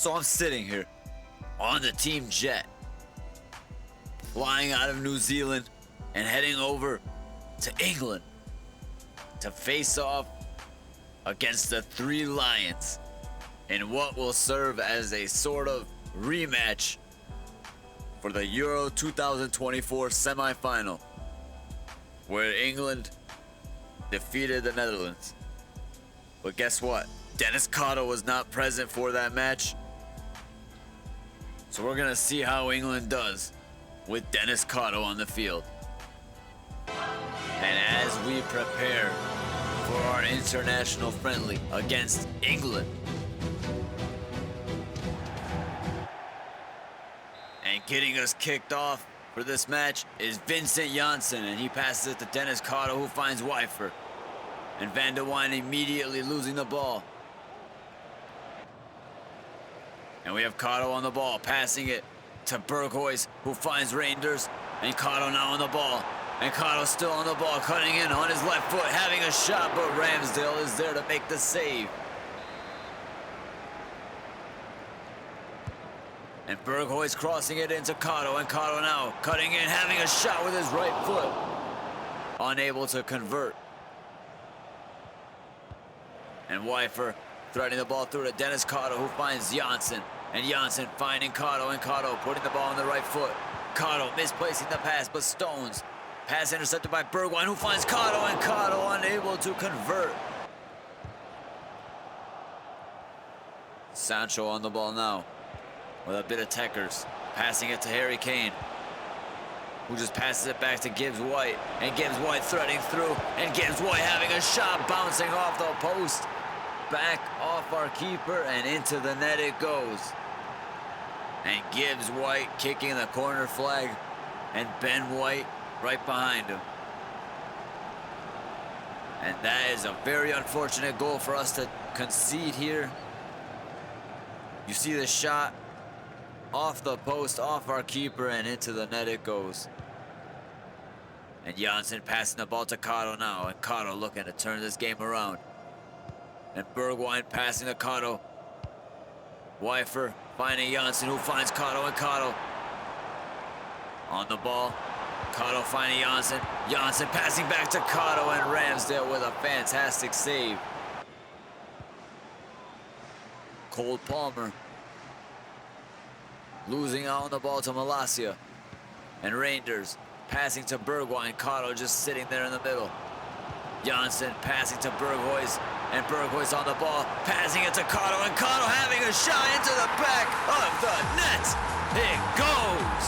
So I'm sitting here on the team jet, flying out of New Zealand and heading over to England to face off against the Three Lions in what will serve as a sort of rematch for the Euro 2024 semifinal, where England defeated the Netherlands. But guess what? Denis Karo was not present for that match. So we're gonna see how England does with Denis Karo on the field. And as we prepare for our international friendly against England, and getting us kicked off for this match is Vincent Janssen, and he passes it to Denis Karo, who finds Wijfer. And Van de Wijn immediately losing the ball. And we have Karo on the ball, passing it to Berghuis, who finds Reinders. And Karo now on the ball. And Karo still on the ball, cutting in on his left foot, having a shot, but Ramsdale is there to make the save. And Berghuis crossing it into Karo, and Karo now cutting in, having a shot with his right foot. Unable to convert. And Wijfer threading the ball through to Denis Karo, who finds Janssen. And Janssen finding Karo, and Karo putting the ball on the right foot. Karo misplacing the pass, but Stones. Pass intercepted by Bergwijn, who finds Karo, and Karo unable to convert. Sancho on the ball now with a bit of Teckers. Passing it to Harry Kane, who just passes it back to Gibbs White. And Gibbs White threading through, and Gibbs White having a shot bouncing off the post. Back off our keeper, and into the net it goes. And Gibbs White kicking the corner flag, and Ben White right behind him. And that is a very unfortunate goal for us to concede here. You see the shot off the post, off our keeper, and into the net it goes. And Janssen passing the ball to Karo now, and Karo looking to turn this game around. And Bergwijn passing to Karo. Wijfer finding Janssen, who finds Karo, and Karo on the ball. Karo finding Janssen. Janssen passing back to Karo, and Ramsdale with a fantastic save. Cole Palmer losing out on the ball to Malacia. And Reinders passing to Bergwijn. Karo just sitting there in the middle. Janssen passing to Berghuis, and Berghuis on the ball, passing it to Karo, and Karo having a shot into the back of the net. It goes.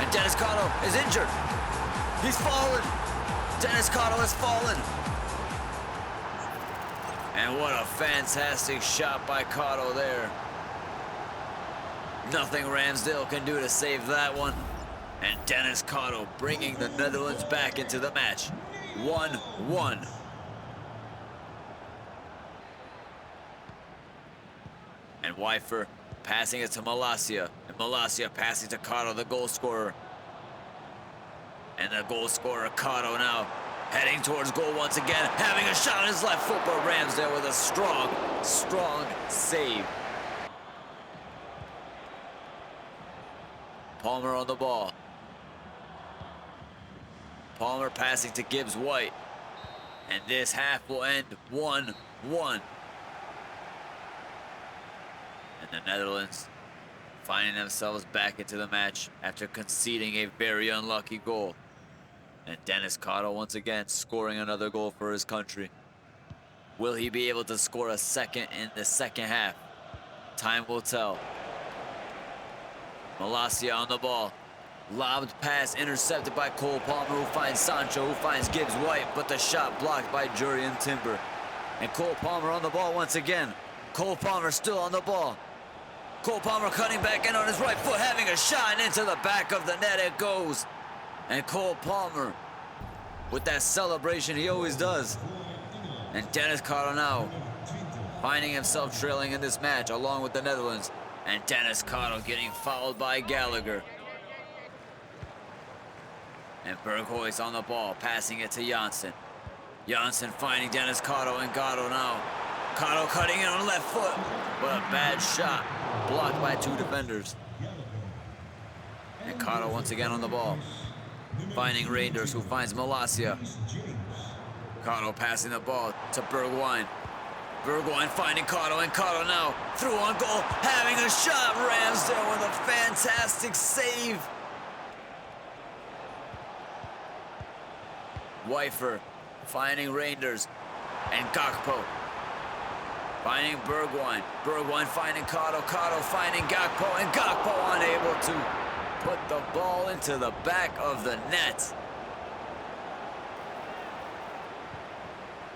And Denis Karo is injured. He's fallen. Denis Karo has fallen. And what a fantastic shot by Karo there. Nothing Ramsdale can do to save that one. And Denis Karo bringing the Netherlands back into the match. 1-1. And Wijfer passing it to Malacia. And Malacia passing to Karo, the goal scorer. And the goal scorer, Karo, now heading towards goal once again, having a shot on his left foot, but Ramsdale with a strong save. Palmer on the ball. Palmer passing to Gibbs White. And this half will end 1-1. And the Netherlands finding themselves back into the match after conceding a very unlucky goal. And Denis Karo once again scoring another goal for his country. Will he be able to score a second in the second half? Time will tell. Malacia on the ball. Lobbed pass intercepted by Cole Palmer, who finds Sancho, who finds Gibbs White, but the shot blocked by Jurrien Timber. And Cole Palmer on the ball once again. Cole Palmer still on the ball. Cole Palmer cutting back in on his right foot, having a shot, and into the back of the net it goes. And Cole Palmer with that celebration he always does. And Denis Karo now finding himself trailing in this match along with the Netherlands. And Denis Karo getting fouled by Gallagher. And Berghuis on the ball, passing it to Janssen. Janssen finding Denis Karo, and Karo now Karo cutting in on the left foot. What a bad shot. Blocked by two defenders. And Karo once again on the ball. Finding Rangers, who finds Malacia. Karo passing the ball to Bergwijn. Bergwijn finding Karo, and Karo now through on goal, having a shot. Ramsdale with a fantastic save. Weifer finding Rangers, and Gakpo finding Bergwijn. Bergwijn finding Karo, Karo finding Gakpo, and Gakpo unable to put the ball into the back of the net.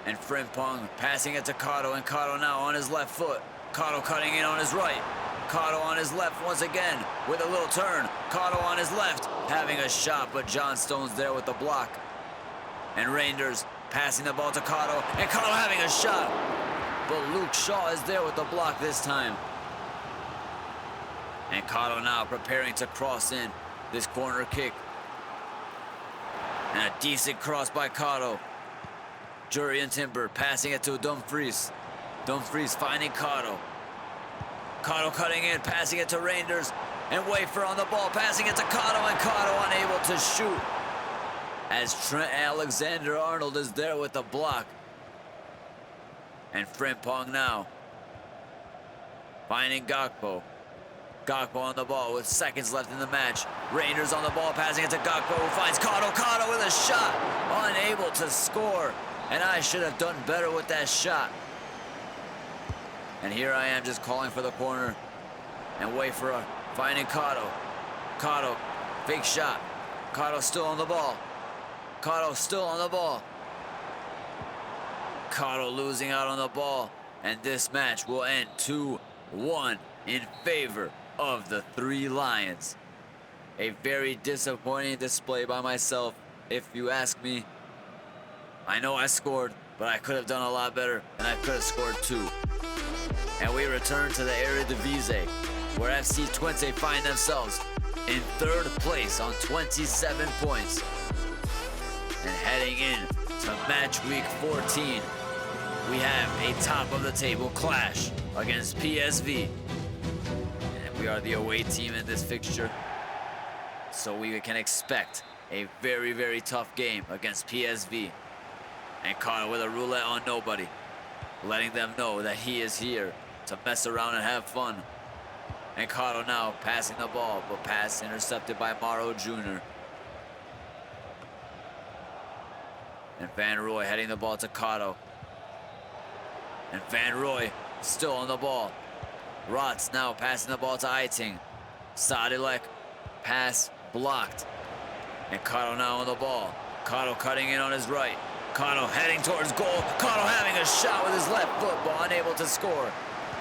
And Frimpong passing it to Karo, and Karo now on his left foot. Karo cutting in on his right. Karo on his left once again with a little turn. Karo on his left having a shot, but John Stone's there with the block. And Rangers passing the ball to Karo, and Karo having a shot. But Luke Shaw is there with the block this time. And Karo now preparing to cross in this corner kick. And a decent cross by Karo. Jurriën Timber passing it to Dumfries. Dumfries finding Karo. Karo cutting in, passing it to Rangers. And Weifer on the ball, passing it to Karo, and Karo unable to shoot. As Trent Alexander-Arnold is there with the block. And Frimpong now finding Gakpo. Gakpo on the ball with seconds left in the match. Rangers on the ball, passing it to Gakpo, who finds Karo. Karo with a shot, unable to score. And I should have done better with that shot. And here I am just calling for the corner. And wait for finding Karo. Karo, big shot. Karo still on the ball. Karo still on the ball. Karo losing out on the ball. And this match will end 2-1 in favor of the Three Lions. A very disappointing display by myself, if you ask me. I know I scored, but I could have done a lot better, and I could have scored two. And we return to the Eredivisie, where FC25 find themselves in third place on 27 points. And heading in to match week 14, we have a top of the table clash against PSV. And we are the away team in this fixture, so we can expect a very, very tough game against PSV. And Karo with a roulette on nobody, letting them know that he is here to mess around and have fun. And Karo now passing the ball, but pass intercepted by Mauro Jr. And Van Rooij heading the ball to Karo. And Van Rooij still on the ball. Rots now passing the ball to Eiting. Sadilek, pass blocked. And Karo now on the ball. Karo cutting in on his right. Karo heading towards goal. Karo having a shot with his left foot, but unable to score.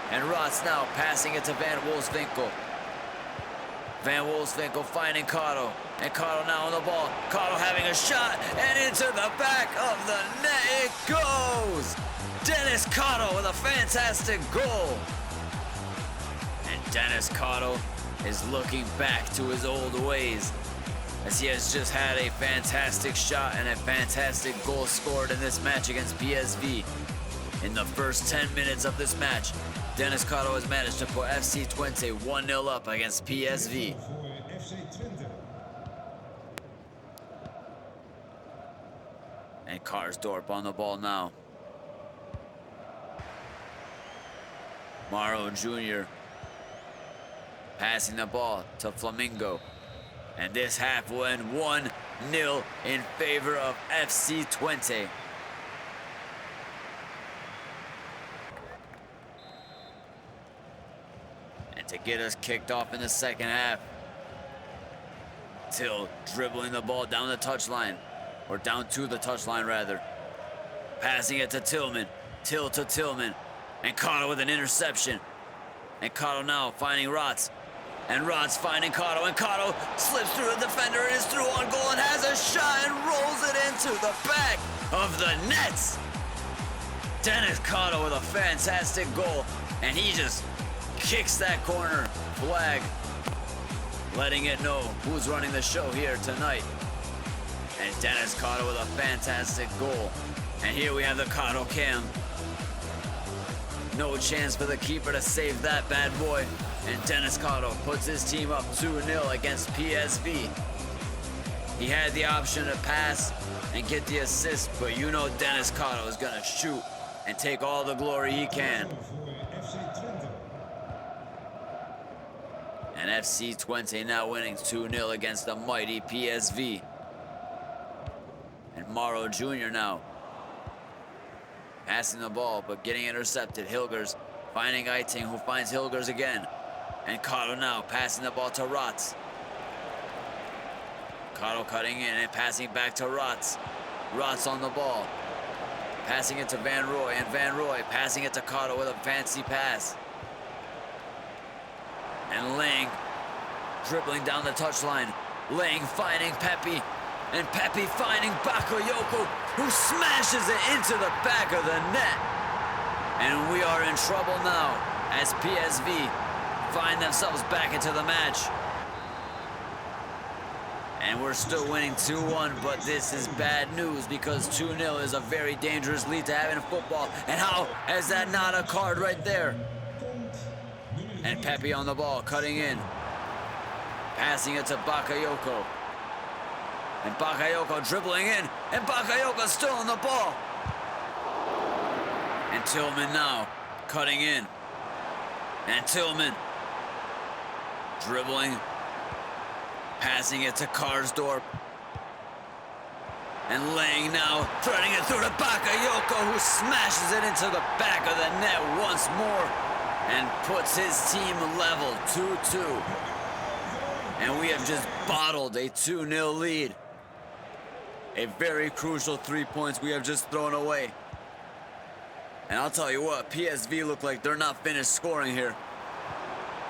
And Rots now passing it to Van Wolfswinkel. Van Wolfswinkel finding Karo. And Karo now on the ball. Karo having a shot, and into the back of the net it goes! Denis Karo with a fantastic goal. And Denis Karo is looking back to his old ways, as he has just had a fantastic shot and a fantastic goal scored in this match against PSV. In the first 10 minutes of this match, Denis Karo has managed to put FC25 1-0 up against PSV. And Karsdorp on the ball now. Mauro Jr. passing the ball to Flamingo. And this half will end 1-0 in favor of FC25. And to get us kicked off in the second half, Till dribbling the ball down the touchline, or down to the touchline rather. Passing it to Tillman, Till to Tillman, and Karo with an interception. And Karo now finding Rots. And Rots finding Karo, and Karo slips through a defender and is through on goal and has a shot and rolls it into the back of the nets. Denis Karo with a fantastic goal, and he just kicks that corner flag, letting it know who's running the show here tonight. And Denis Karo with a fantastic goal. And here we have the Karo cam. No chance for the keeper to save that bad boy. And Denis Karo puts his team up 2-0 against PSV. He had the option to pass and get the assist, but you know Denis Karo is gonna shoot and take all the glory he can. And FC25 now winning 2-0 against the mighty PSV. And Mauro Jr. now passing the ball, but getting intercepted. Hilgers finding Eiting, who finds Hilgers again. And Karo now passing the ball to Rotz. Karo cutting in and passing back to Rotz. Rotz on the ball. Passing it to Van Roy, and Van Roy passing it to Karo with a fancy pass. And Lang dribbling down the touchline. Lang finding Pepe. And Pepe finding Bakayoko, who smashes it into the back of the net. And we are in trouble now as PSV find themselves back into the match. And we're still winning 2-1, but this is bad news because 2-0 is a very dangerous lead to have in football. And how is that not a card right there? And Pepe on the ball, cutting in. Passing it to Bakayoko. And Bakayoko dribbling in, and Bakayoko still on the ball. And Tillman now cutting in. And Tillman dribbling, passing it to Karsdorp. And Lang now threading it through to Bakayoko, who smashes it into the back of the net once more and puts his team level 2-2. And we have just bottled a 2-0 lead. A very crucial 3 points we have just thrown away. And I'll tell you what, PSV look like they're not finished scoring here.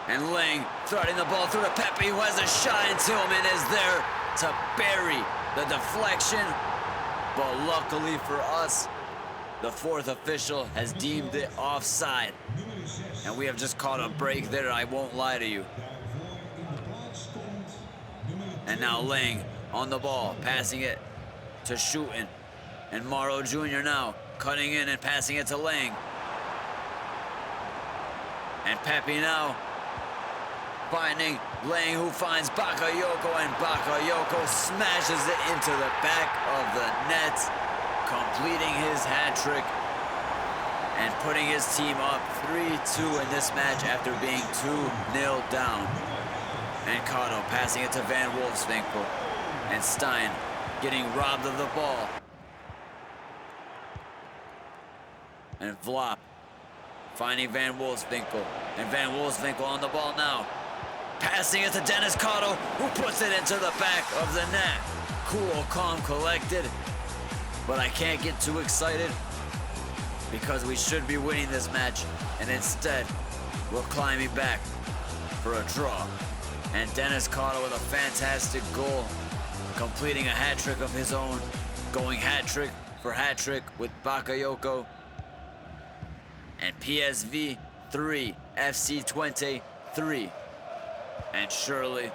And Lang threading the ball through to Pepe, who has a shot, and Tillman is there to bury the deflection. But luckily for us, the fourth official has deemed it offside. And we have just caught a break there, I won't lie to you. And now Lang on the ball, passing it to Shooten. And Mauro Jr. now cutting in and passing it to Lang. And Pepe now finding Lang, who finds Bakayoko, and Bakayoko smashes it into the back of the net, completing his hat trick and putting his team up 3-2 in this match after being 2-0 down. And Karo passing it to Van Wolfswinkel, and Stein getting robbed of the ball. And Vlop finding Van Wolfswinkel, and Van Wolfswinkel on the ball now, passing it to Denis Karo, who puts it into the back of the net. Cool, calm, collected, but I can't get too excited because we should be winning this match, and instead we're climbing back for a draw. And Denis Karo with a fantastic goal, completing a hat trick of his own, going hat trick for hat trick with Bakayoko. And PSV 3, FC25 And surely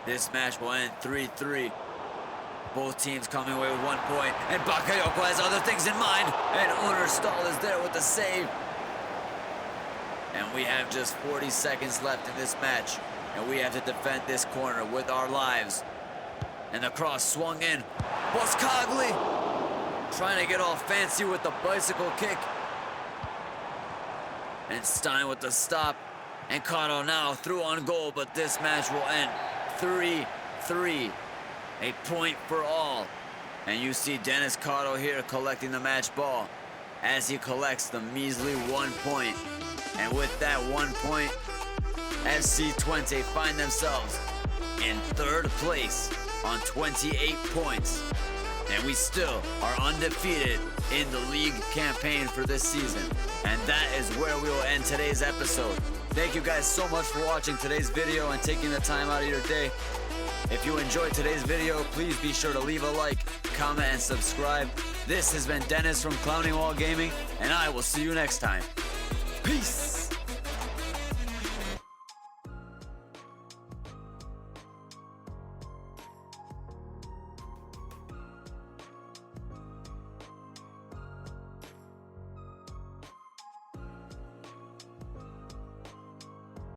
this match will end 3-3. Both teams coming away with 1 point, and Bakayoko has other things in mind, and Unerstal is there with the save. And we have just 40 seconds left in this match, and we have to defend this corner with our lives. And the cross swung in. Boskagli trying to get all fancy with the bicycle kick. And Stein with the stop. And Karo now through on goal, but this match will end 3-3. A point for all. And you see Denis Karo here collecting the match ball as he collects the measly 1 point. And with that 1 point, FC25 find themselves in third place on 28 points. And we still are undefeated in the league campaign for this season. And that is where we will end today's episode. Thank you guys so much for watching today's video and taking the time out of your day. If you enjoyed today's video, please be sure to leave a like, comment, and subscribe. This has been Dennis from Clowning Wall Gaming, and I will see you next time. Peace!